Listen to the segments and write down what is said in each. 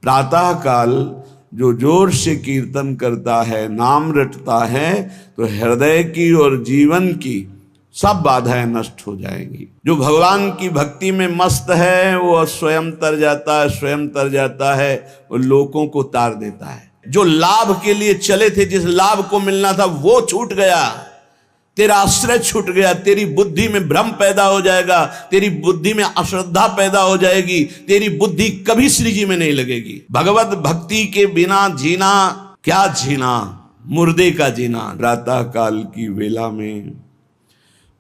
प्रातः काल जो जोर से कीर्तन करता है, नाम रटता है, तो हृदय की और जीवन की सब बाधाएं नष्ट हो जाएंगी। जो भगवान की भक्ति में मस्त है वो स्वयं तर जाता है, स्वयं तर जाता है, वो लोगों को तार देता है। जो लाभ के लिए चले थे, जिस लाभ को मिलना था वो छूट गया, तेरा आश्रय छूट गया, तेरी बुद्धि में भ्रम पैदा हो जाएगा, तेरी बुद्धि में अश्रद्धा पैदा हो जाएगी, तेरी बुद्धि कभी श्री जी में नहीं लगेगी। भगवत भक्ति के बिना जीना क्या जीना, मुर्दे का जीना। प्रातः काल की वेला में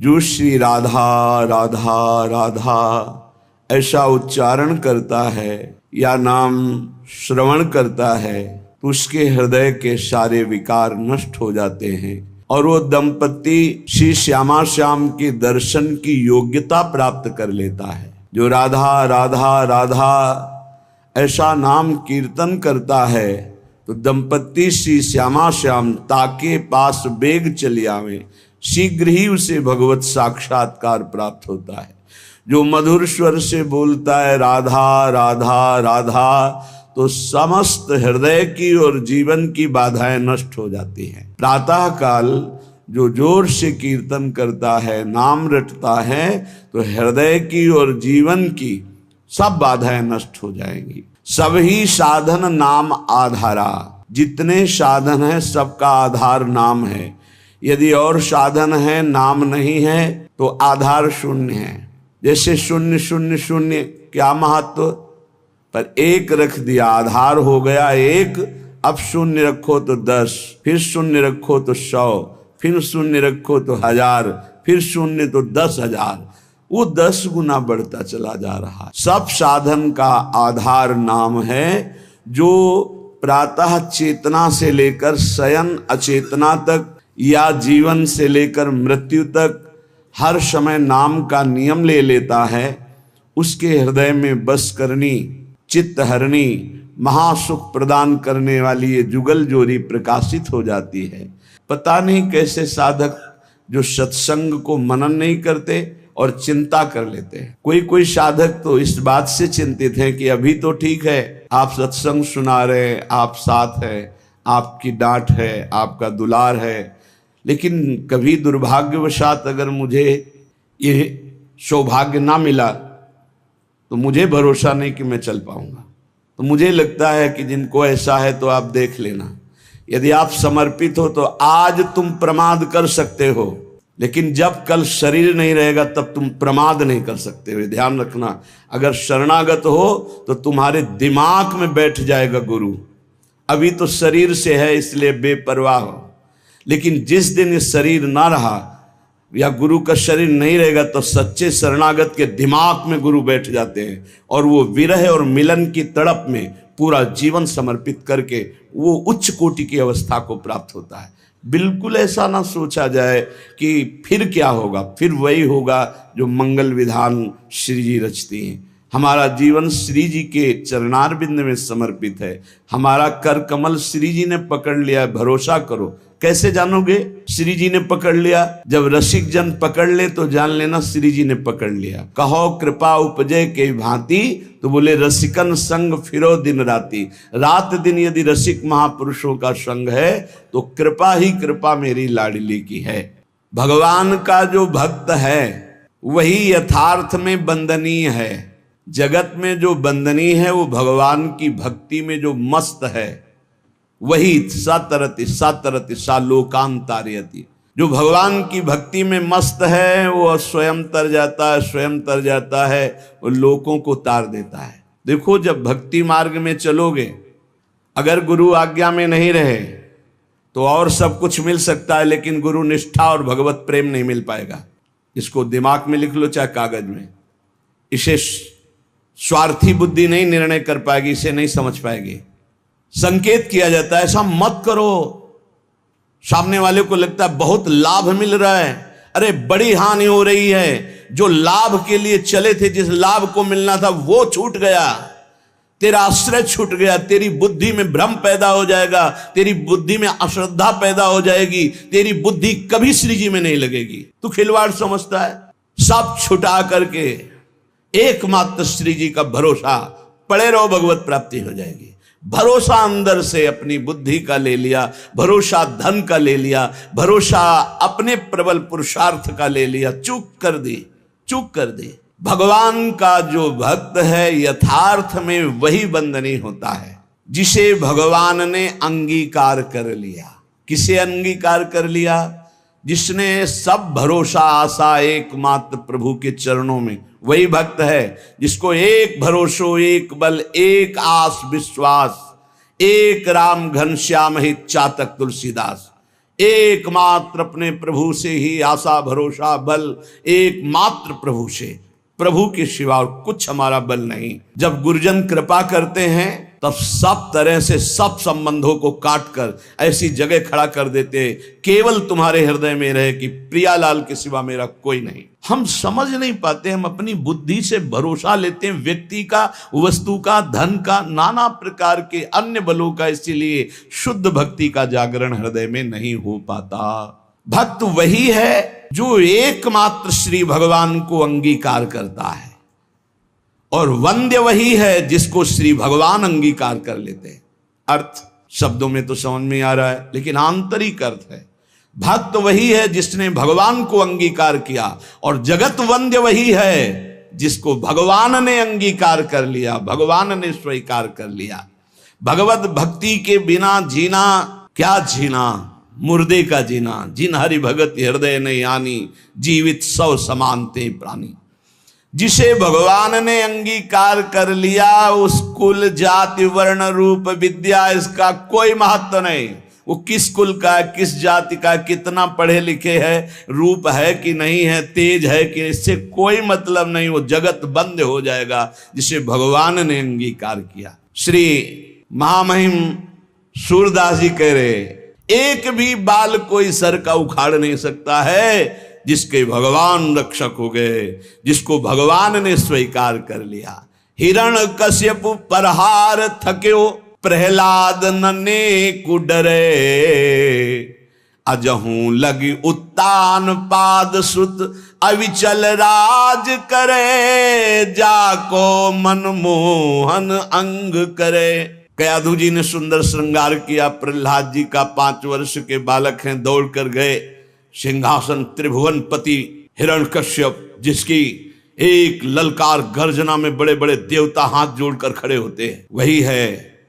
जो श्री राधा राधा राधा ऐसा उच्चारण करता है या नाम श्रवण करता है, तो उसके हृदय के सारे विकार नष्ट हो जाते हैं और वो दंपति श्री श्यामा श्याम के दर्शन की योग्यता प्राप्त कर लेता है। जो राधा राधा राधा ऐसा नाम कीर्तन करता है, तो दंपति श्री श्यामा श्याम ताके पास बेग चली आवे, शीघ्र ही उसे भगवत साक्षात्कार प्राप्त होता है। जो मधुर स्वर से बोलता है राधा राधा राधा, तो समस्त हृदय की और जीवन की बाधाएं नष्ट हो जाती हैं। प्रातः काल जो जोर से कीर्तन करता है, नाम रटता है, तो हृदय की और जीवन की सब बाधाएं नष्ट हो जाएंगी। सभी साधन नाम आधारा, जितने साधन है सबका आधार नाम है। यदि और साधन है, नाम नहीं है, तो आधार शून्य है। जैसे शून्य शून्य शून्य, क्या महत्व, पर एक रख दिया, आधार हो गया एक। अब शून्य रखो तो 10, फिर शून्य रखो तो 100, फिर शून्य रखो तो 1000, फिर शून्य तो 10,000, वो 10 गुना बढ़ता चला जा रहा। सब साधन का आधार नाम है। जो प्रातः चेतना से लेकर शयन अचेतना तक या जीवन से लेकर मृत्यु तक हर समय नाम का नियम ले लेता है, उसके हृदय में बस करनी, चित्त हरणी, महासुख प्रदान करने वाली ये जुगल जोरी प्रकाशित हो जाती है। पता नहीं कैसे साधक जो सत्संग को मनन नहीं करते और चिंता कर लेते हैं। कोई कोई साधक तो इस बात से चिंतित हैं कि अभी तो ठीक है, आप सत्संग सुना रहे हैं, आप साथ हैं, आपकी डांट है, आपका दुलार है, लेकिन कभी दुर्भाग्यवशात अगर मुझे ये सौभाग्य ना मिला तो मुझे भरोसा नहीं कि मैं चल पाऊंगा। तो मुझे लगता है कि जिनको ऐसा है तो आप देख लेना। यदि आप समर्पित हो तो आज तुम प्रमाद कर सकते हो, लेकिन जब कल शरीर नहीं रहेगा तब तुम प्रमाद नहीं कर सकते हो। ध्यान रखना, अगर शरणागत हो तो तुम्हारे दिमाग में बैठ जाएगा गुरु। अभी तो शरीर से है इसलिए बेपरवाह हो, लेकिन जिस दिन ये शरीर ना रहा या गुरु का शरीर नहीं रहेगा तो सच्चे शरणागत के दिमाग में गुरु बैठ जाते हैं और वो विरह और मिलन की तड़प में पूरा जीवन समर्पित करके वो उच्च कोटि की अवस्था को प्राप्त होता है। बिल्कुल ऐसा ना सोचा जाए कि फिर क्या होगा, फिर वही होगा जो मंगल विधान श्री जी रचती हैं। हमारा जीवन श्री जी के चरणारविंद में समर्पित है। हमारा कर कमल श्री जी ने पकड़ लिया है, भरोसा करो। कैसे जानोगे श्री जी ने पकड़ लिया? जब रसिक जन पकड़ ले तो जान लेना श्री जी ने पकड़ लिया। कहो कृपा उपजे के भांति, तो बोले रसिकन संग फिरो दिन राती। रात दिन यदि रसिक महापुरुषों का संग है तो कृपा ही कृपा मेरी लाडली की है। भगवान का जो भक्त है वही यथार्थ में वंदनीय है। जगत में जो वंदनीय है वो भगवान की भक्ति में जो मस्त है वही सतरति सतरति सा लोकांतारयति। जो भगवान की भक्ति में मस्त है वो स्वयं तर जाता है, स्वयं तर जाता है, वो लोगों को तार देता है। देखो जब भक्ति मार्ग में चलोगे, अगर गुरु आज्ञा में नहीं रहे तो और सब कुछ मिल सकता है, लेकिन गुरु निष्ठा और भगवत प्रेम नहीं मिल पाएगा। इसको दिमाग में लिख लो चाहे कागज में। इसे स्वार्थी बुद्धि नहीं निर्णय कर पाएगी, इसे नहीं समझ पाएगी। संकेत किया जाता है ऐसा मत करो। सामने वाले को लगता है बहुत लाभ मिल रहा है, अरे बड़ी हानि हो रही है। जो लाभ के लिए चले थे, जिस लाभ को मिलना था वो छूट गया, तेरा आश्रय छूट गया, तेरी बुद्धि में भ्रम पैदा हो जाएगा, तेरी बुद्धि में अश्रद्धा पैदा हो जाएगी, तेरी बुद्धि कभी श्री जी में नहीं लगेगी। तू खिलवाड़ समझता है। सब छुटा करके एकमात्र श्री जी का भरोसा पड़े रहो, भगवत प्राप्ति हो जाएगी। भरोसा अंदर से अपनी बुद्धि का ले लिया, भरोसा धन का ले लिया, भरोसा अपने प्रबल पुरुषार्थ का ले लिया, चूक कर दी। भगवान का जो भक्त है यथार्थ में वही बंधनी होता है जिसे भगवान ने अंगीकार कर लिया। किसे अंगीकार कर लिया? जिसने सब भरोसा आशा एकमात्र प्रभु के चरणों में, वही भक्त है जिसको एक भरोसो एक बल एक आस विश्वास, एक राम घनश्याम हित चातक तुलसीदास। एकमात्र अपने प्रभु से ही आशा भरोसा बल, एकमात्र प्रभु से, प्रभु के सिवा और कुछ हमारा बल नहीं। जब गुरुजन कृपा करते हैं तब सब तरह से सब संबंधों को काट कर ऐसी जगह खड़ा कर देते, केवल तुम्हारे हृदय में रहे कि प्रियालाल के सिवा मेरा कोई नहीं। हम समझ नहीं पाते, हम अपनी बुद्धि से भरोसा लेते हैं व्यक्ति का, वस्तु का, धन का, नाना प्रकार के अन्य बलों का, इसीलिए शुद्ध भक्ति का जागरण हृदय में नहीं हो पाता। भक्त वही है जो एकमात्र श्री भगवान को अंगीकार करता है, और वंद्य वही है जिसको श्री भगवान अंगीकार कर लेते हैं। अर्थ शब्दों में तो समझ में आ रहा है, लेकिन आंतरिक अर्थ है, भक्त वही है जिसने भगवान को अंगीकार किया, और जगत वंद्य वही है जिसको भगवान ने अंगीकार कर लिया, भगवान ने स्वीकार कर लिया। भगवत भक्ति के बिना जीना क्या जीना, मुर्दे का जीना। जिन हरि भगत हृदय ने यानी, जीवित सौ समानते प्राणी। जिसे भगवान ने अंगीकार कर लिया, उस कुल जाति वर्ण रूप विद्या इसका कोई महत्व नहीं। वो किस कुल का, किस जाति का, कितना पढ़े लिखे है, रूप है कि नहीं है, तेज है कि, इससे कोई मतलब नहीं। वो जगत बंद हो जाएगा जिसे भगवान ने अंगीकार किया। श्री महामहिम सूरदास जी कह रहे, एक भी बाल कोई सर का उखाड़ नहीं सकता है जिसके भगवान रक्षक हो गए, जिसको भगवान ने स्वीकार कर लिया। हिरण्यकश्यप परहार थक्यो, प्रहलाद नने कुडरे, अजहू लगी उत्तान पाद सुत, अविचल राज करे, जाको मनमोहन अंग करे। कयाधु जी ने सुंदर श्रृंगार किया। प्रहलाद जी का 5 वर्ष के बालक हैं, दौड़ कर गए सिंहासन त्रिभुवन पति हिरण्यकश्यप, जिसकी एक ललकार गर्जना में बड़े बड़े देवता हाथ जोड़कर खड़े होते हैं, वही है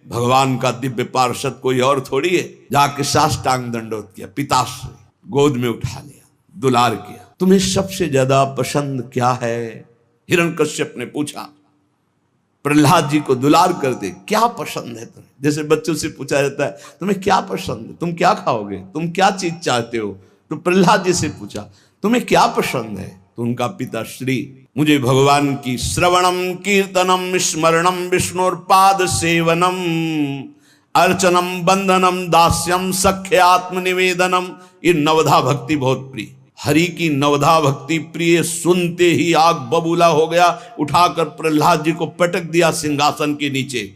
भगवान का दिव्य पार्षद, कोई और थोड़ी है। जाके साष्टांग दंडोत किया, पिताश्री गोद में उठा लिया, दुलार किया। तुम्हें सबसे ज्यादा पसंद क्या है? हिरण्यकश्यप ने पूछा। प्रहलाद जी को दुलार कर दे, क्या पसंद है तुम्हें? जैसे बच्चों से पूछा जाता है तुम्हें क्या पसंद है, तुम क्या खाओगे, तुम क्या चीज चाहते हो, तो प्रहलाद जी से पूछा तुम्हें क्या पसंद है? तो उनका पिता श्री, मुझे भगवान की श्रवणम कीर्तनम स्मरणम विष्णुर्पाद सेवनम अर्चनम बंधनम दास्यम सख्य आत्मनिवेदनम, ये नवधा भक्ति बहुत प्रिय। हरि की नवधा भक्ति प्रिय सुनते ही आग बबूला हो गया। उठाकर प्रहलाद जी को पटक दिया सिंहासन के नीचे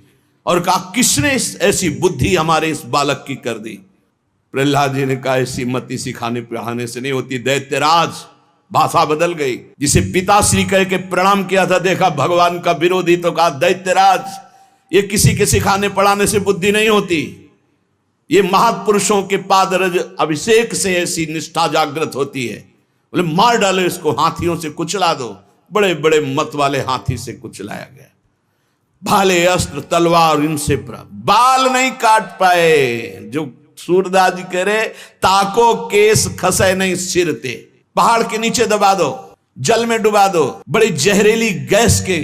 और कहा किसने ऐसी बुद्धि हमारे इस बालक की कर दी? प्रहलाद जी ने कहा ऐसी मति सिखाने पढ़ाने से नहीं होती दैत्यराज। भाषा बदल गई। जिसे पिताश्री कह के प्रणाम किया था, देखा भगवान का विरोधी तो कहा दैत्यराज। ये किसी के सिखाने पढ़ाने से बुद्धि नहीं होती, ये महापुरुषों के पादरज अभिषेक से ऐसी निष्ठा जागृत होती है। बोले मार डालो इसको, हाथियों से कुचला दो। बड़े बड़े मत वाले हाथी से कुचलाया गया। भाले अस्त्र तलवार इनसे बाल नहीं काट पाए। जो सूरदास जी कह रहे ताको केस खसे नहीं सिरते, पहाड़ के नीचे दबा दो, जल में डुबा दो, बड़ी जहरीली गैस के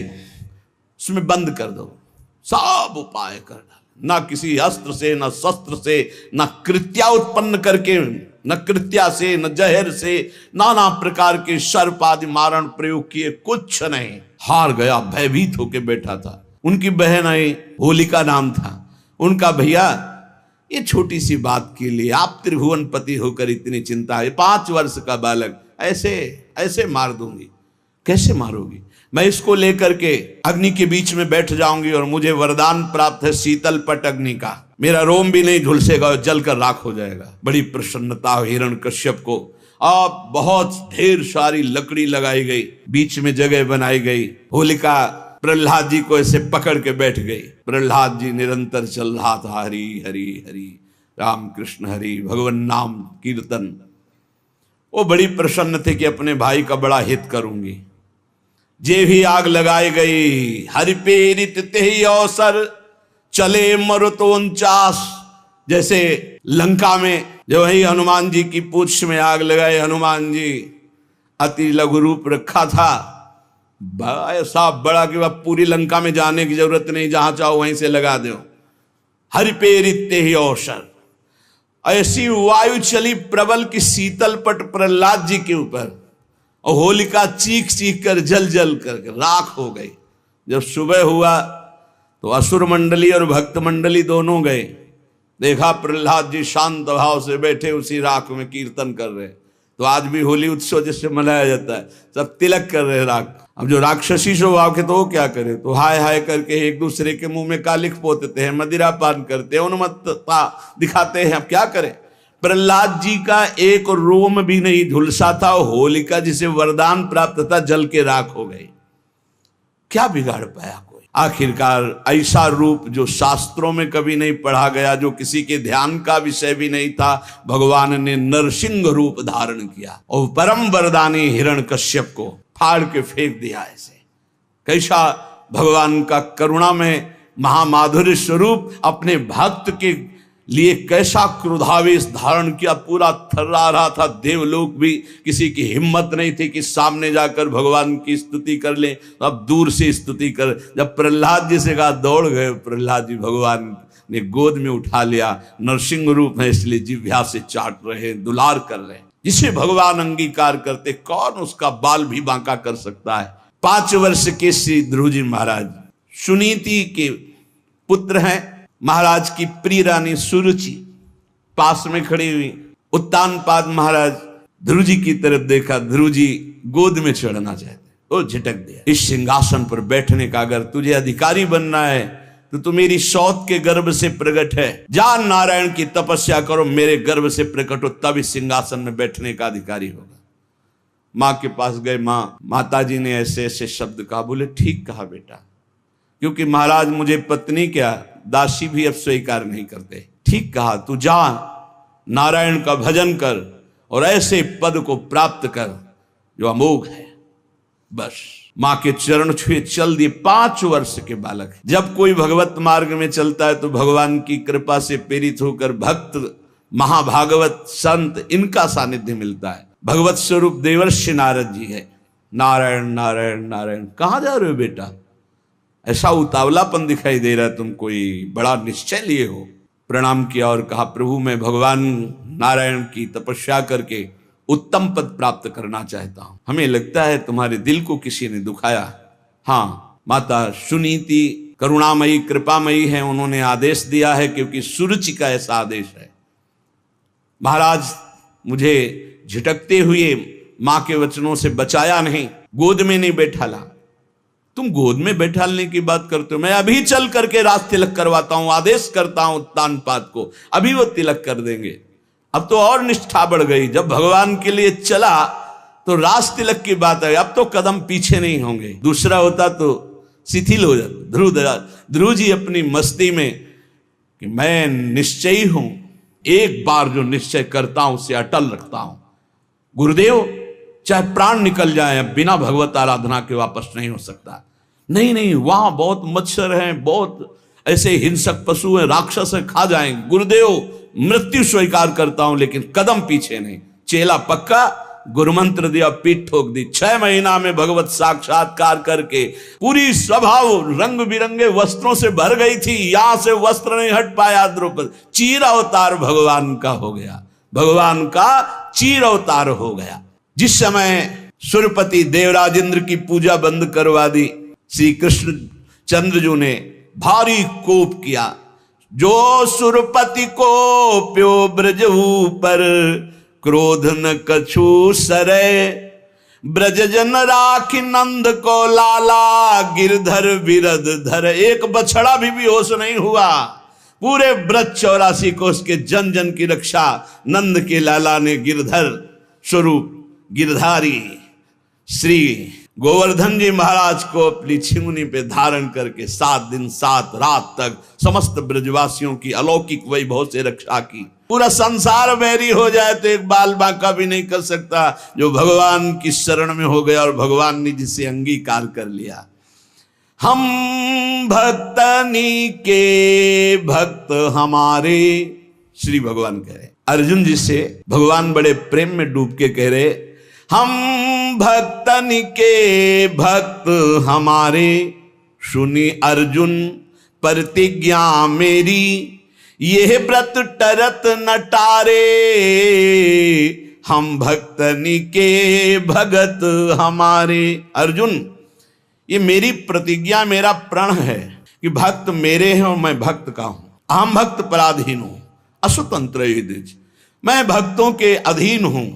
उसमें बंद कर दो, सब उपाय कर डाल। ना किसी अस्त्र से, न शस्त्र से, न कृत्या उत्पन्न करके, न कृत्या से, न जहर से, नाना प्रकार के सर्प आदि मारण प्रयोग किए, कुछ नहीं। हार गया, भयभीत होके बैठा था। उनकी बहन आई, होलिका नाम था उनका। भैया ये छोटी सी बात के लिए आप त्रिभुवनपति होकर इतनी चिंता है? 5 वर्ष का बालक ऐसे ऐसे मार दूंगी। कैसे मारोगी? मैं इसको लेकर के अग्नि के बीच में बैठ जाऊंगी और मुझे वरदान प्राप्त है शीतल पट अग्नि का, मेरा रोम भी नहीं झुलसेगा, जलकर राख हो जाएगा। बड़ी प्रसन्नता हिरण्यकश्यप को। अब बहुत ढेर सारी लकड़ी लगाई गई, बीच में जगह बनाई गई। होलिका प्रहलाद जी को ऐसे पकड़ के बैठ गई। प्रहलाद जी निरंतर चल रहा था, हरि हरि हरि, राम कृष्ण हरि, भगवान नाम कीर्तन। वो बड़ी प्रसन्न थे कि अपने भाई का बड़ा हित करूंगी। जे भी आग लगाई गई, हरि प्रेरित तेहि अवसर, चले मरुतो 49। जैसे लंका में जो वही हनुमान जी की पूंछ में आग लगाए, हनुमान जी अति लघु रूप रखा था, ऐसा बड़ा कि वह पूरी लंका में जाने की जरूरत नहीं, जहां चाहो वहीं से लगा दो। हरि प्रेरित तेहि अवसर, ऐसी वायु चली प्रबल की शीतल पट प्रहलाद जी के ऊपर, और होलिका चीख चीख कर जल जल कर राख हो गई। जब सुबह हुआ तो असुर मंडली और भक्त मंडली दोनों गए, देखा प्रहलाद जी शांत भाव से बैठे उसी राख में कीर्तन कर रहे। तो आज भी होली उत्सव जिससे मनाया जाता है, सब तिलक कर रहे राख। अब जो राक्षसी स्वभाव के तो वो क्या करे, तो हाय हाय करके एक दूसरे के मुंह में कालिख पोतते हैं, मदिरा पान करते हैं, उन्मत्तता दिखाते हैं। अब क्या करें, प्रहलाद जी का एक रोम भी नहीं झुलसा था। होलिका जिसे वरदान प्राप्त था जल के राख हो गई। क्या बिगाड़ पाया कोई। आखिरकार ऐसा रूप जो शास्त्रों में कभी नहीं पढ़ा गया, जो किसी के ध्यान का विषय भी नहीं था, भगवान ने नरसिंह रूप धारण किया और परम वरदानी हिरण्यकश्यप को फाड़ के फेंक दिया। ऐसे कैसा भगवान का करुणा में महामाधुर्य स्वरूप अपने भक्त के लिए कैसा क्रोधावेश धारण किया, पूरा थर्रा रहा था। देवलोक भी किसी की हिम्मत नहीं थी कि सामने जाकर भगवान की स्तुति कर ले, अब दूर से स्तुति कर। जब प्रहलाद जी से कहा, दौड़ गए प्रहलाद जी, भगवान ने गोद में उठा लिया। नरसिंह रूप है इसलिए जिह्वा से चाट रहे, दुलार कर रहे। जिसे भगवान अंगीकार करते, कौन उसका बाल भी बांका कर सकता है। 5 वर्ष के श्री ध्रुव जी महाराज सुनीति के पुत्र हैं। महाराज की प्रिय रानी सुरुचि पास में खड़ी हुई। उत्तानपाद महाराज ध्रुव जी की तरफ देखा, ध्रुव जी गोद में चढ़ना चाहते, वो झटक दिया। इस सिंहासन पर बैठने का अगर तुझे अधिकारी बनना है तो तू मेरी सौत के गर्भ से प्रकट है, जा नारायण की तपस्या करो, मेरे गर्भ से प्रकट हो, तब इस सिंहासन में बैठने का अधिकारी होगा। माँ के पास गए, माता जी ने ऐसे ऐसे शब्द कहा। बोले ठीक कहा बेटा, क्योंकि महाराज मुझे पत्नी क्या दासी भी अब स्वीकार नहीं करते। ठीक कहा, तू जा नारायण का भजन कर और ऐसे पद को प्राप्त कर जो अमोघ है। बस मां के चरण छुए चल दिए। 5 वर्ष के बालक। जब कोई भगवत मार्ग में चलता है तो भगवान की कृपा से प्रेरित होकर भक्त, महाभागवत, संत, इनका सानिध्य मिलता है। भगवत स्वरूप देवर्षि नारद जी है। नारायण नारायण नारायण, कहां जा रहे हो बेटा, ऐसा उतावलापन दिखाई दे रहा है, तुम कोई बड़ा निश्चय लिए हो। प्रणाम किया और कहा, प्रभु मैं भगवान नारायण की तपस्या करके उत्तम पद प्राप्त करना चाहता हूं। हमें लगता है तुम्हारे दिल को किसी ने दुखाया। हाँ, माता सुनीति करुणामयी कृपामयी है, उन्होंने आदेश दिया है, क्योंकि सुरुचि का ऐसा आदेश है। महाराज मुझे झिटकते हुए मां के वचनों से बचाया नहीं, गोद में नहीं बैठाला। तुम गोद में बैठालने की बात करते हो, मैं अभी चल करके रास तिलक करवाता हूं, आदेश करता हूं उत्तानपाद को, अभी वो तिलक कर देंगे। अब तो और निष्ठा बढ़ गई। जब भगवान के लिए चला तो रास तिलक की बात है, अब तो कदम पीछे नहीं होंगे। दूसरा होता तो शिथिल हो जाता। ध्रुव जी अपनी मस्ती में कि मैं निश्चयी हूं, एक बार जो निश्चय करता हूं उसे अटल रखता हूं। गुरुदेव चाहे प्राण निकल जाए, बिना भगवत आराधना के वापस नहीं हो सकता। नहीं, वहां बहुत मच्छर हैं, बहुत ऐसे हिंसक पशु हैं, राक्षस हैं, खा जाएंगे। गुरुदेव मृत्यु स्वीकार करता हूं, लेकिन कदम पीछे नहीं। चेला पक्का, गुरुमंत्र दिया, पीठ ठोक दी। 6 महीना में भगवत साक्षात्कार करके पूरी स्वभाव रंग बिरंगे वस्त्रों से भर गई थी, यहां से वस्त्र नहीं हट पाया। द्रौपदी चीर अवतार भगवान का हो गया, भगवान का चीर अवतार हो गया। जिस समय सुरपति देवराजेंद्र की पूजा बंद करवा दी, श्री कृष्ण चंद्रजू ने भारी कोप किया। जो सुरपति को प्यो ब्रज पर, क्रोध न कछु सरे, ब्रज जन राखी नंद को लाला, गिरधर विरद धर। एक बछड़ा भी बेहोश नहीं हुआ। पूरे ब्रज 84 को उसके जन जन की रक्षा नंद के लाला ने गिरधर स्वरूप गिरधारी श्री गोवर्धन जी महाराज को अपनी छिमुनी पे धारण करके 7 दिन 7 रात तक समस्त ब्रजवासियों की अलौकिक वैभव से रक्षा की। पूरा संसार बैरी हो जाए तो एक बाल बांका भी नहीं कर सकता जो भगवान की शरण में हो गया और भगवान ने जिसे अंगीकार कर लिया। हम भक्तनी के भक्त हमारे, श्री भगवान कह रहे, अर्जुन जी से भगवान बड़े प्रेम में डूब के कह रहे, हम भक्तन के भक्त हमारे, सुनी अर्जुन प्रतिज्ञा मेरी, यह व्रत टरत न टारे, हम भक्तन के भगत हमारे। अर्जुन, ये मेरी प्रतिज्ञा, मेरा प्रण है कि भक्त मेरे हैं और मैं भक्त का हूं। अहम भक्त पराधीन हूं असुतंत्र युधिष्ठिर, मैं भक्तों के अधीन हूं।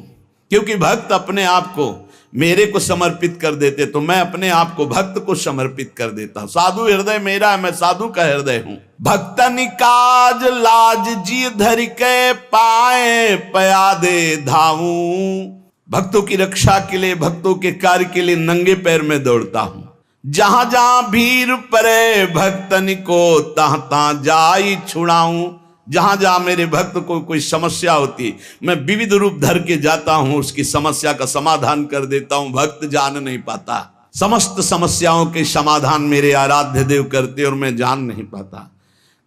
क्योंकि भक्त अपने आप को मेरे को समर्पित कर देते तो मैं अपने आप को भक्त को समर्पित कर देता। साधु हृदय मेरा है, मैं साधु का हृदय हूं। भक्तन काज लाज जी धरि के पाए पयादे धाऊं, भक्तों की रक्षा के लिए, भक्तों के कार्य के लिए नंगे पैर में दौड़ता हूं। जहां जहां भीड़ पड़े भक्तन को तहां तहां जाई छुड़ाऊं, जहां जहां मेरे भक्त को कोई समस्या होती मैं विविध रूप धर के जाता हूं, उसकी समस्या का समाधान कर देता हूं। भक्त जान नहीं पाता, समस्त समस्याओं के समाधान मेरे आराध्य देव करते और मैं जान नहीं पाता।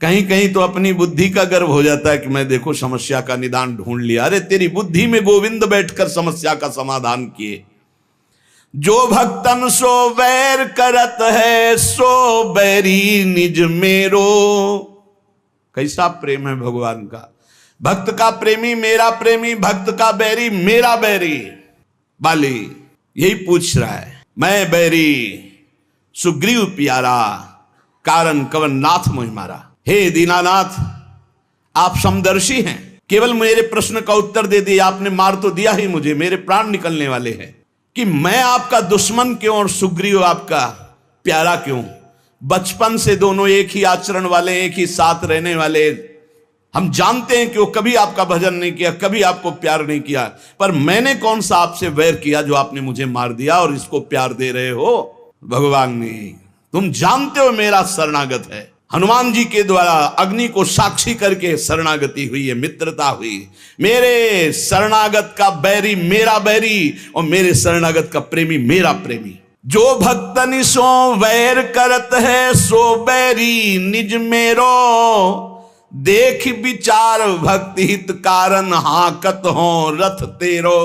कहीं कहीं तो अपनी बुद्धि का गर्व हो जाता है कि मैं देखो समस्या का निदान ढूंढ लिया। अरे तेरी बुद्धि में गोविंद बैठकर समस्या का समाधान किए। जो भक्तन सो वैर करत है, सो बैरी निज मेरो। कैसा प्रेम है भगवान का। भक्त का प्रेमी मेरा प्रेमी, भक्त का बैरी मेरा बैरी। बाली यही पूछ रहा है, मैं बैरी सुग्रीव प्यारा, कारण कवन नाथ मोहि मारा। हे दीनानाथ, आप समदर्शी हैं, केवल मेरे प्रश्न का उत्तर दे दिए आपने, मार तो दिया ही मुझे, मेरे प्राण निकलने वाले हैं कि मैं आपका दुश्मन क्यों और सुग्रीव आपका प्यारा क्यों। बचपन से दोनों एक ही आचरण वाले, एक ही साथ रहने वाले। हम जानते हैं कि वो कभी आपका भजन नहीं किया, कभी आपको प्यार नहीं किया, पर मैंने कौन सा आपसे वैर किया जो आपने मुझे मार दिया और इसको प्यार दे रहे हो। भगवान ने, तुम जानते हो मेरा शरणागत है। हनुमान जी के द्वारा अग्नि को साक्षी करके शरणागति हुई है, मित्रता हुई। मेरे शरणागत का बैरी मेरा बैरी और मेरे शरणागत का प्रेमी मेरा प्रेमी। जो भक्तनि सो वैर करत है, सो बैरी निज मेरो, देख विचार भक्ति हित कारण, हाकत हो रथ तेरो।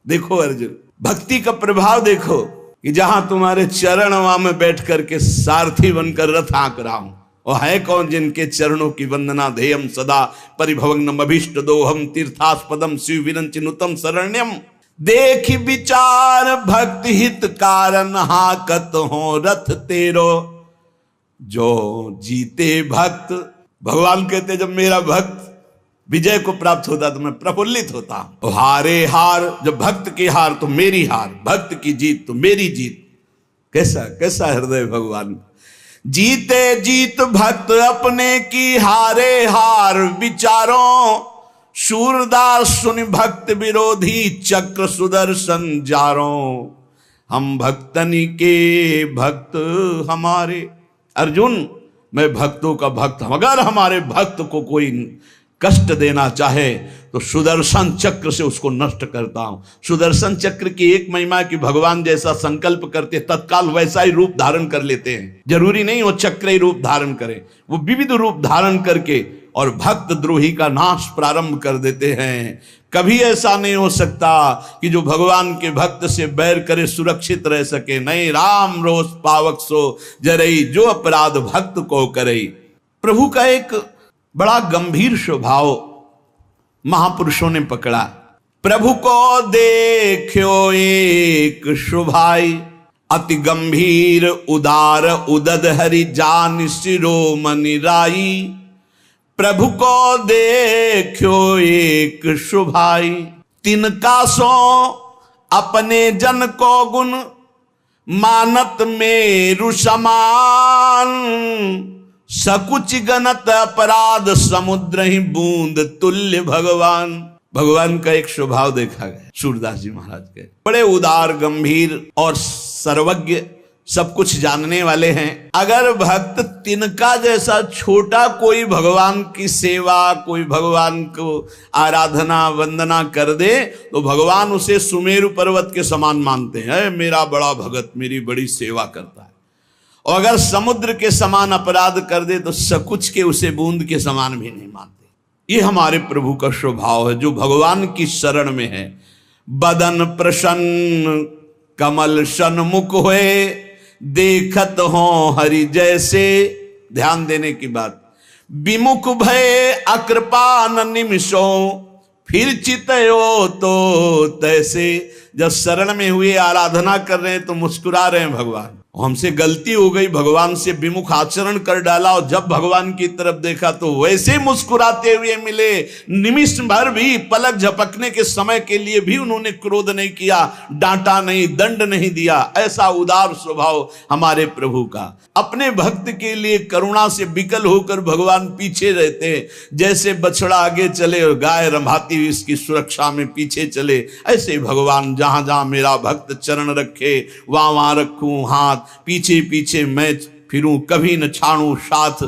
देखो अर्जुन, भक्ति का प्रभाव देखो कि जहां तुम्हारे चरण वहां में बैठ करके सारथी बनकर रथ हाँक रहा हूं। और है कौन जिनके चरणों की वंदना ध्येयम सदा, परिभवग्नम अभीष्ट दोहम, तीर्थास्पदम शिव विरंचिनुतम शरण्यम। देख विचार भक्ति हित कारण, हाकत हो रथ तेरो। जो जीते भक्त, भगवान कहते जब मेरा भक्त विजय को प्राप्त होता तो मैं प्रफुल्लित होता। और हारे हार, जब भक्त की हार तो मेरी हार, भक्त की जीत तो मेरी जीत। कैसा कैसा हृदय भगवान। जीते जीत भक्त अपने की, हारे हार विचारों, शूरदास सुन भक्त विरोधी, चक्र सुदर्शन जारों। हम भक्तनी के भक्त हमारे। अर्जुन, मैं भक्तों का भक्त हूं। अगर हमारे भक्त को कोई कष्ट देना चाहे तो सुदर्शन चक्र से उसको नष्ट करता हूं। सुदर्शन चक्र की एक महिमा कि भगवान जैसा संकल्प करते तत्काल वैसा ही रूप धारण कर लेते हैं। जरूरी नहीं वो चक्र ही रूप धारण करें, वो विविध रूप धारण करके और भक्त द्रोही का नाश प्रारंभ कर देते हैं। कभी ऐसा नहीं हो सकता कि जो भगवान के भक्त से बैर करे सुरक्षित रह सके। नहीं, राम रोष पावक सो जरई, जो अपराध भक्त को करे। प्रभु का एक बड़ा गंभीर स्वभाव महापुरुषों ने पकड़ा। प्रभु को देखो एक शुभाई, अति गंभीर उदार उदद हरि जान शिरोमणि राई। प्रभु को देखो एक शुभाई, तिनका सो अपने जन को गुण, मानत मेरु समान। सकुच गणत अपराध, समुद्र ही बूंद तुल्य भगवान। भगवान का एक स्वभाव देखा गया सूरदास जी महाराज के, बड़े उदार गंभीर और सर्वज्ञ, सब कुछ जानने वाले हैं। अगर भक्त तिनका जैसा छोटा कोई भगवान की सेवा, कोई भगवान को आराधना वंदना कर दे तो भगवान उसे सुमेरु पर्वत के समान मानते हैं, मेरा बड़ा भगत मेरी बड़ी सेवा करता है। और अगर समुद्र के समान अपराध कर दे तो सकुच के उसे बूंद के समान भी नहीं मानते। ये हमारे प्रभु का स्वभाव है जो भगवान की शरण में है। बदन प्रसन्न कमल सन्मुख हुए, देखत हो हरि जैसे, ध्यान देने की बात। विमुख भय अकृपा निमिषो, फिर चितयो तो तैसे। जब शरण में हुए आराधना कर रहे हैं तो मुस्कुरा रहे हैं भगवान। हमसे गलती हो गई, भगवान से विमुख आचरण कर डाला, और जब भगवान की तरफ देखा तो वैसे मुस्कुराते हुए मिले। निमिष भर भी, पलक झपकने के समय के लिए भी उन्होंने क्रोध नहीं किया, डांटा नहीं, दंड नहीं दिया। ऐसा उदार स्वभाव हमारे प्रभु का। अपने भक्त के लिए करुणा से विकल होकर भगवान पीछे रहते हैं। जैसे बछड़ा आगे चले और गाय रंभाती हुई इसकी सुरक्षा में पीछे चले, ऐसे भगवान जहां जहां मेरा भक्त चरण रखे वहां वहां रखूं हाथ, पीछे पीछे मैं फिरूं, कभी न छाड़ूं साथ।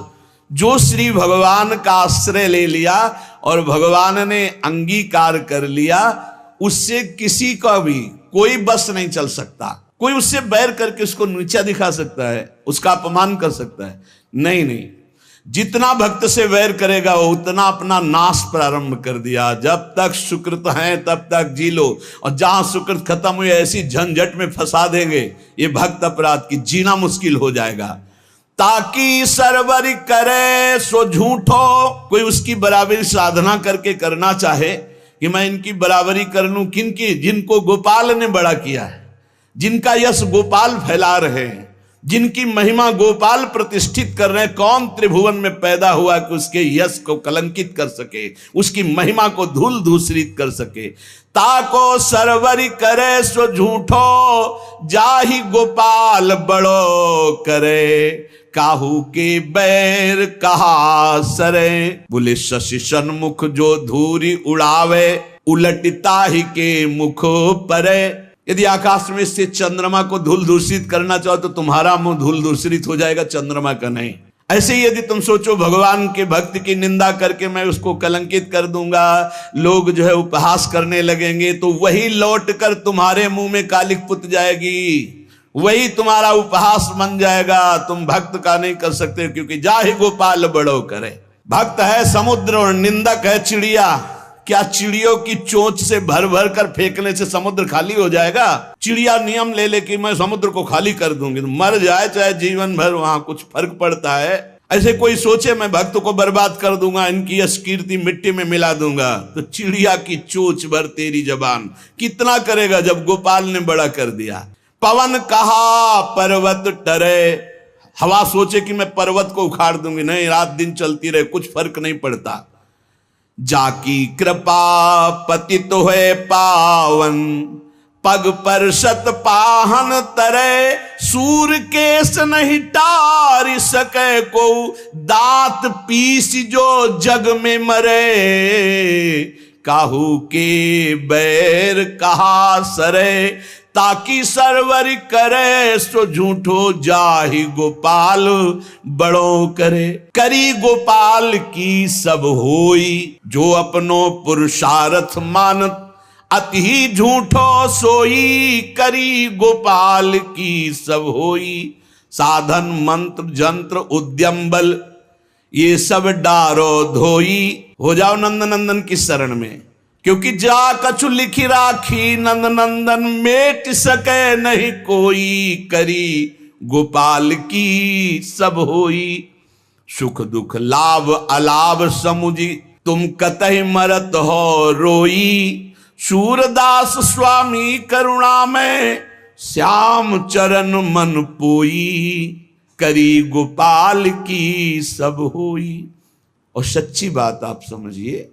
जो श्री भगवान का आश्रय ले लिया और भगवान ने अंगीकार कर लिया, उससे किसी का भी कोई बस नहीं चल सकता। कोई उससे बैर करके उसको नीचा दिखा सकता है, उसका अपमान कर सकता है? नहीं नहीं, जितना भक्त से वैर करेगा वो उतना अपना नाश प्रारंभ कर दिया। जब तक सुकृत है तब तक जी लो, और जहां सुकृत खत्म हुई ऐसी झंझट में फंसा देंगे ये भक्त अपराध की, जीना मुश्किल हो जाएगा। ताकि सरवरी करे सो झूठो, कोई उसकी बराबरी साधना करके करना चाहे कि मैं इनकी बराबरी कर लूं, किनकी? जिनको गोपाल ने बड़ा किया है, जिनका यश गोपाल फैला रहे हैं, जिनकी महिमा गोपाल प्रतिष्ठित कर रहे हैं। कौन त्रिभुवन में पैदा हुआ कि उसके यश को कलंकित कर सके, उसकी महिमा को धूल दूसरित कर सके। ताको सरवरी करे सो झूठो, जाहि गोपाल बड़ो करे, काहू के बैर कहा सरे। बोले शशि सन्मुख जो धूरी उड़ावे, उलटता ही के मुख परे। यदि आकाश में से चंद्रमा को धूल दूषित करना चाहो तो तुम्हारा मुंह धूल दूषित हो जाएगा, चंद्रमा का नहीं। ऐसे ही यदि तुम सोचो भगवान के भक्त की निंदा करके मैं उसको कलंकित कर दूंगा, लोग जो है उपहास करने लगेंगे, तो वही लौट कर तुम्हारे मुंह में कालिक पुत जाएगी, वही तुम्हारा उपहास बन जाएगा। तुम भक्त का नहीं कर सकते, क्योंकि जाहि गोपाल बड़ो करे। भक्त है समुद्र और निंदक है चिड़िया। क्या चिड़ियों की चोंच से भर भर कर फेंकने से समुद्र खाली हो जाएगा? चिड़िया नियम ले ले कि मैं समुद्र को खाली कर दूंगी, तो मर जाए चाहे जीवन भर, वहां कुछ फर्क पड़ता है? ऐसे कोई सोचे मैं भक्त को बर्बाद कर दूंगा, इनकी यश कीर्ति मिट्टी में मिला दूंगा, तो चिड़िया की चोंच भर तेरी जबान कितना करेगा जब गोपाल ने बड़ा कर दिया। पवन कहा पर्वत टरे, हवा सोचे कि मैं पर्वत को उखाड़ दूंगी, नहीं, रात दिन चलती रहे, कुछ फर्क नहीं पड़ता। जाकी कृपा पतित है पावन, पग पर शत पाहन तरे, सूर केस नहीं टार सके को, दांत पीस जो जग में मरे, काहू के बैर कहा सरे। ताकि सरवर करे सो झूठो, जाहि गोपाल बड़ो करे। करी गोपाल की सब होई, जो अपनो पुरुषार्थ मानत, अति ही झूठो सोई, करी गोपाल की सब होई। साधन मंत्र जंत्र उद्यम बल, ये सब डारो धोई। हो जाओ नंद नंदन की शरण में, क्योंकि जा कछु लिखी राखी, नंद नंदन मेट सके नहीं कोई, करी गोपाल की सब होई। सुख दुख लाभ अलाभ समुझी, तुम कतहि मरत हो रोई। सूरदास स्वामी करुणा में, श्याम चरण मन पोई, करी गोपाल की सब होई। और सच्ची बात आप समझिए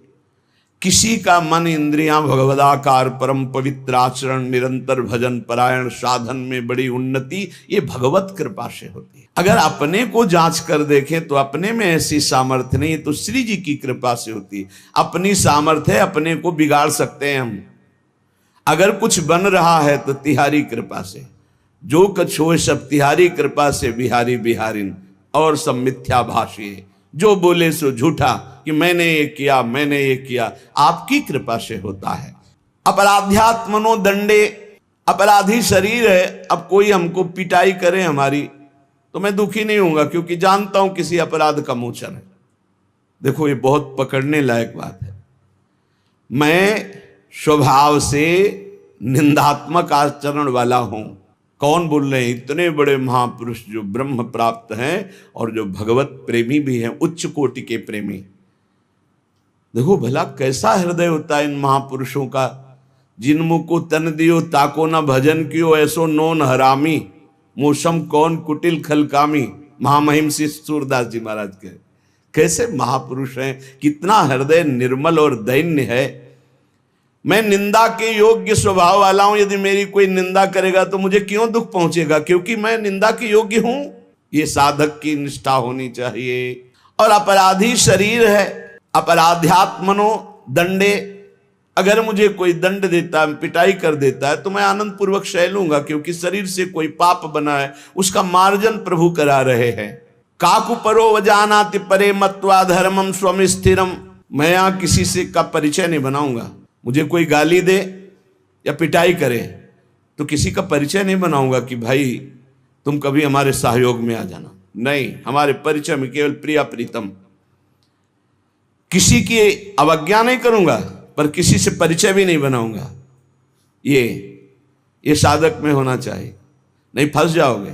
किसी का मन इंद्रियां भगवदाकार परम पवित्र आचरण निरंतर भजन परायण साधन में बड़ी उन्नति, ये भगवत कृपा से होती है। अगर अपने को जांच कर देखें तो अपने में ऐसी सामर्थ्य नहीं, तो श्री जी की कृपा से होती है। अपनी सामर्थ्य है, अपने को बिगाड़ सकते हैं हम। अगर कुछ बन रहा है तो तिहारी कृपा से, जो कछ हो सब तिहारी कृपा से, बिहारी बिहारिन और सब मिथ्या भाषी है, जो बोले सो झूठा कि मैंने ये किया मैंने ये किया, आपकी कृपा से होता है। अपराध्यात्मनो दंडे, अपराधी शरीर है, अब कोई हमको पिटाई करे हमारी तो मैं दुखी नहीं होऊंगा, क्योंकि जानता हूं किसी अपराध का मोचन है। देखो ये बहुत पकड़ने लायक बात है। मैं स्वभाव से निंदात्मक आचरण वाला हूं। कौन बोल रहे हैं? इतने बड़े महापुरुष जो ब्रह्म प्राप्त हैं और जो भगवत प्रेमी भी हैं, उच्च कोटि के प्रेमी। देखो भला कैसा हृदय होता है इन महापुरुषों का। जिन मुख को तन दियो ताको न भजन कियो, ऐसो नोन हरामी मौसम कौन कुटिल खलकामी। महामहिम श्री सूरदास जी महाराज के कैसे महापुरुष हैं, कितना हृदय निर्मल और दैन्य है। मैं निंदा के योग्य स्वभाव वाला हूं, यदि मेरी कोई निंदा करेगा तो मुझे क्यों दुख पहुंचेगा, क्योंकि मैं निंदा के योग्य हूं। ये साधक की निष्ठा होनी चाहिए। और अपराधी शरीर है, अपराध्यात्मनो दंडे, अगर मुझे कोई दंड देता है, पिटाई कर देता है तो मैं आनंद पूर्वक सह लूंगा, क्योंकि शरीर से कोई पाप बना है, उसका मार्जन प्रभु करा रहे हैं। काकु परो वजानाति परे मत्वा धर्मम स्वम स्थिरम, मैं यहां किसी से का परिचय नहीं बनाऊंगा। मुझे कोई गाली दे या पिटाई करे तो किसी का परिचय नहीं बनाऊंगा कि भाई तुम कभी हमारे सहयोग में आ जाना। नहीं, हमारे परिचय में केवल प्रिया प्रीतम। किसी की अवज्ञा नहीं करूंगा, पर किसी से परिचय भी नहीं बनाऊंगा। ये साधक में होना चाहिए, नहीं फंस जाओगे।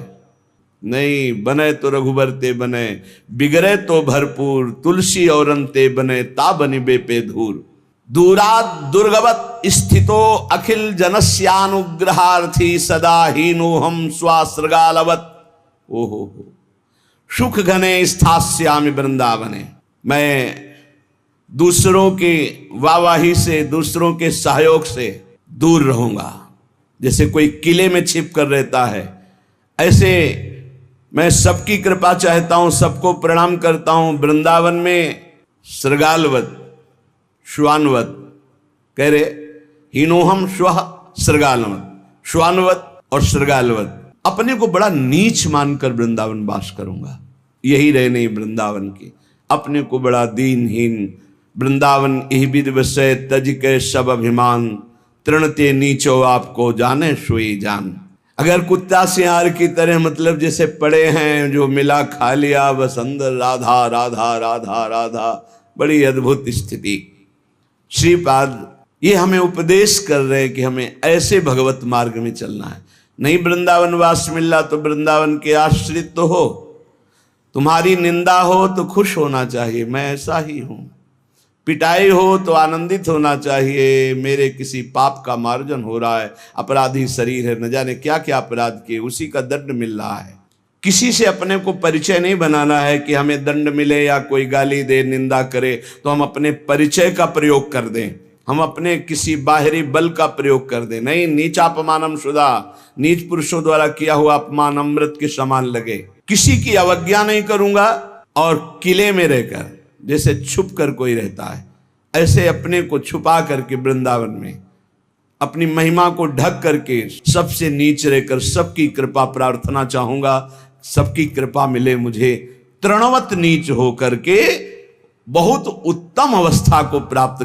नहीं, बने तो रघुबर ते बने, बिगड़े तो भरपूर, तुलसी और अंते बने, ता बनी बेपे धूर। दूरात दुर्गवत स्थितो अखिल जनस्यानुग्रहार्थी, सदा हीनो हम स्वासृगालवत। ओहो हो, सुख घने स्थास्यामि वृंदावने। मैं दूसरों के वाहवाही से, दूसरों के सहयोग से दूर रहूंगा। जैसे कोई किले में छिप कर रहता है, ऐसे मैं सबकी कृपा चाहता हूं, सबको प्रणाम करता हूं। वृंदावन में सृगालवत श्वानवत कह रहे, हीनोहम श्वः सृगालवत, श्वानवत और सृगालवत। अपने को बड़ा नीच मानकर वृंदावन वास करूंगा। यही रहने वृंदावन की, अपने को बड़ा दीनहीन। वृंदावन यही विद विषय तज के सब अभिमान, तृणते नीचो आपको जाने सोई जान। अगर कुत्ता सियार की तरह, मतलब जैसे पड़े हैं, जो मिला खा लिया, बस अंदर राधा राधा राधा राधा, बड़ी अद्भुत स्थिति। श्रीपाद ये हमें उपदेश कर रहे हैं कि हमें ऐसे भगवत मार्ग में चलना है। नहीं वृंदावन वास मिला तो वृंदावन के आश्रित तो हो, तुम्हारी निंदा हो तो खुश होना चाहिए, मैं ऐसा ही हूं। पिटाई हो तो आनंदित होना चाहिए, मेरे किसी पाप का मार्जन हो रहा है। अपराधी शरीर है, न जाने क्या क्या अपराध किए, उसी का दंड मिल रहा है। किसी से अपने को परिचय नहीं बनाना है कि हमें दंड मिले या कोई गाली दे, निंदा करे तो हम अपने परिचय का प्रयोग कर दें, हम अपने किसी बाहरी बल का प्रयोग कर दें। नहीं, नीचापमानम शुदा, नीच पुरुषों द्वारा किया हुआ अपमान अमृत के समान लगे। किसी की अवज्ञा नहीं करूंगा, और किले में रहकर जैसे छुप कर कोई रहता है, ऐसे अपने को छुपा करके वृंदावन में अपनी महिमा को ढक करके सबसे नीचे रहकर सबकी कृपा प्रार्थना चाहूंगा। सबकी कृपा मिले मुझे, तृणवत नीच हो करके बहुत उत्तम अवस्था को प्राप्त